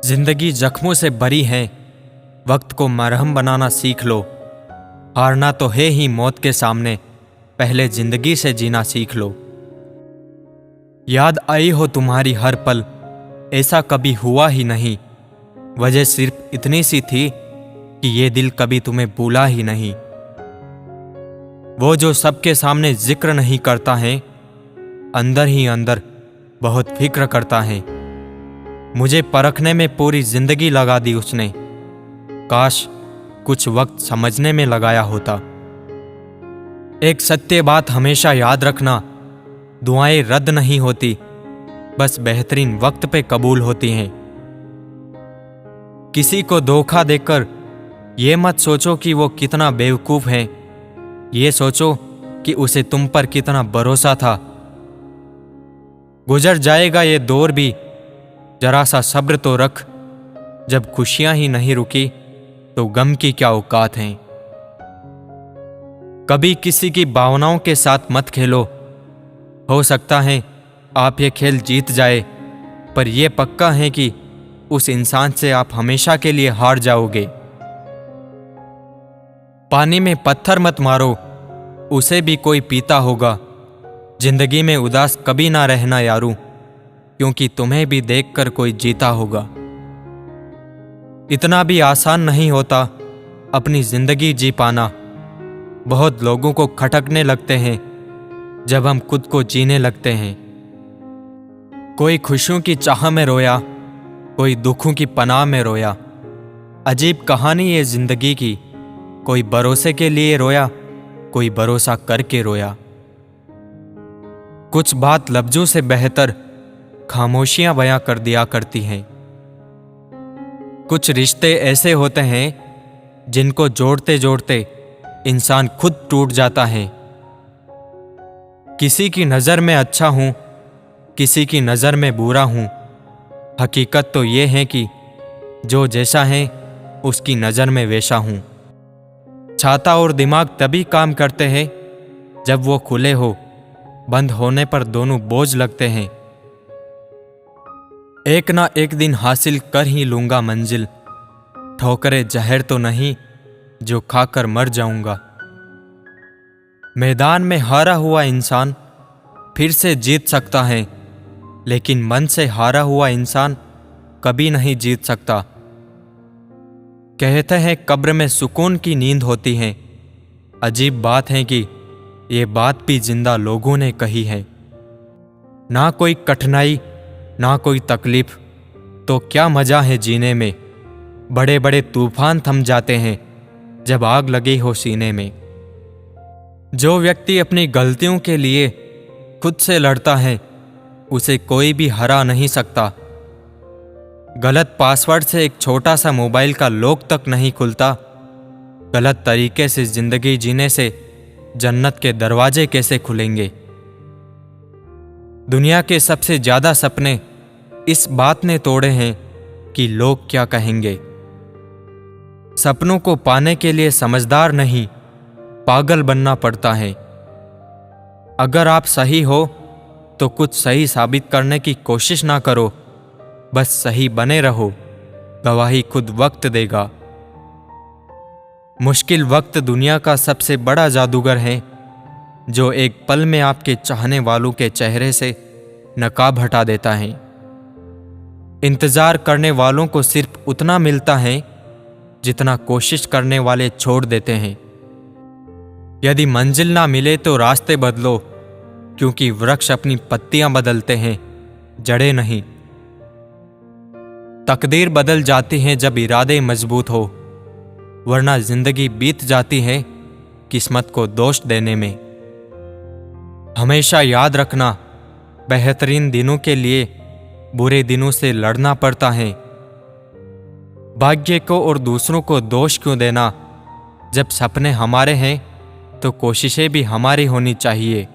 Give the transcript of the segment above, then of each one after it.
जिंदगी जख्मों से भरी है, वक्त को मरहम बनाना सीख लो। हारना तो है ही मौत के सामने, पहले जिंदगी से जीना सीख लो। याद आई हो तुम्हारी हर पल, ऐसा कभी हुआ ही नहीं। वजह सिर्फ इतनी सी थी कि ये दिल कभी तुम्हें भूला ही नहीं। वो जो सबके सामने जिक्र नहीं करता है, अंदर ही अंदर बहुत फिक्र करता है। मुझे परखने में पूरी जिंदगी लगा दी उसने, काश कुछ वक्त समझने में लगाया होता। एक सत्य बात हमेशा याद रखना, दुआएं रद्द नहीं होती, बस बेहतरीन वक्त पे कबूल होती हैं। किसी को धोखा देकर ये मत सोचो कि वो कितना बेवकूफ है, ये सोचो कि उसे तुम पर कितना भरोसा था। गुजर जाएगा ये दौर भी, जरा सा सब्र तो रख। जब खुशियां ही नहीं रुकी तो गम की क्या औकात है। कभी किसी की भावनाओं के साथ मत खेलो। हो सकता है आप ये खेल जीत जाए, पर यह पक्का है कि उस इंसान से आप हमेशा के लिए हार जाओगे। पानी में पत्थर मत मारो, उसे भी कोई पीता होगा। जिंदगी में उदास कभी ना रहना यारू, क्योंकि तुम्हें भी देखकर कोई जीता होगा। इतना भी आसान नहीं होता अपनी जिंदगी जी पाना। बहुत लोगों को खटकने लगते हैं जब हम खुद को जीने लगते हैं। कोई खुशियों की चाह में रोया, कोई दुखों की पनाह में रोया। अजीब कहानी ये जिंदगी की, कोई भरोसे के लिए रोया, कोई भरोसा करके रोया। कुछ बात लफ्जों से बेहतर खामोशियां बयां कर दिया करती हैं। कुछ रिश्ते ऐसे होते हैं जिनको जोड़ते जोड़ते इंसान खुद टूट जाता है। किसी की नजर में अच्छा हूं, किसी की नजर में बुरा हूं। हकीकत तो यह है कि जो जैसा है उसकी नजर में वैसा हूं। छाता और दिमाग तभी काम करते हैं जब वो खुले हो, बंद होने पर दोनों बोझ लगते हैं। एक ना एक दिन हासिल कर ही लूंगा मंजिल, ठोकरे जहर तो नहीं जो खाकर मर जाऊंगा। मैदान में हारा हुआ इंसान फिर से जीत सकता है, लेकिन मन से हारा हुआ इंसान कभी नहीं जीत सकता। कहते हैं कब्र में सुकून की नींद होती है। अजीब बात है कि ये बात भी जिंदा लोगों ने कही है। ना कोई कठिनाई, ना कोई तकलीफ, तो क्या मजा है जीने में। बड़े बड़े तूफान थम जाते हैं जब आग लगी हो सीने में। जो व्यक्ति अपनी गलतियों के लिए खुद से लड़ता है, उसे कोई भी हरा नहीं सकता। गलत पासवर्ड से एक छोटा सा मोबाइल का लॉक तक नहीं खुलता। गलत तरीके से जिंदगी जीने से जन्नत के दरवाजे कैसे खुलेंगे। दुनिया के सबसे ज्यादा सपने इस बात ने तोड़े हैं कि लोग क्या कहेंगे। सपनों को पाने के लिए समझदार नहीं, पागल बनना पड़ता है। अगर आप सही हो तो कुछ सही साबित करने की कोशिश ना करो, बस सही बने रहो, गवाही खुद वक्त देगा। मुश्किल वक्त दुनिया का सबसे बड़ा जादूगर है, जो एक पल में आपके चाहने वालों के चेहरे से नकाब हटा देता है। इंतजार करने वालों को सिर्फ उतना मिलता है जितना कोशिश करने वाले छोड़ देते हैं। यदि मंजिल ना मिले तो रास्ते बदलो, क्योंकि वृक्ष अपनी पत्तियां बदलते हैं, जड़ें नहीं। तकदीर बदल जाती है जब इरादे मजबूत हो, वरना जिंदगी बीत जाती है किस्मत को दोष देने में। हमेशा याद रखना, बेहतरीन दिनों के लिए बुरे दिनों से लड़ना पड़ता है। भाग्य को और दूसरों को दोष क्यों देना। जब सपने हमारे हैं तो कोशिशें भी हमारी होनी चाहिए।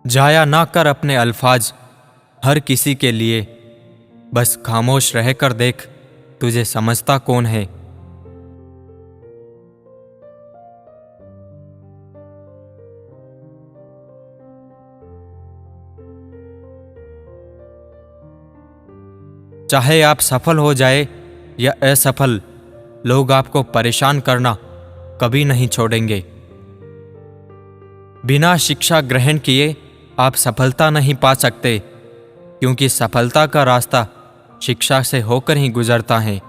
जाया ना कर अपने अल्फाज हर किसी के लिए, बस खामोश रहकर देख तुझे समझता कौन है। चाहे आप सफल हो जाए या असफल, लोग आपको परेशान करना कभी नहीं छोड़ेंगे। बिना शिक्षा ग्रहण किए आप सफलता नहीं पा सकते, क्योंकि सफलता का रास्ता शिक्षा से होकर ही गुजरता है।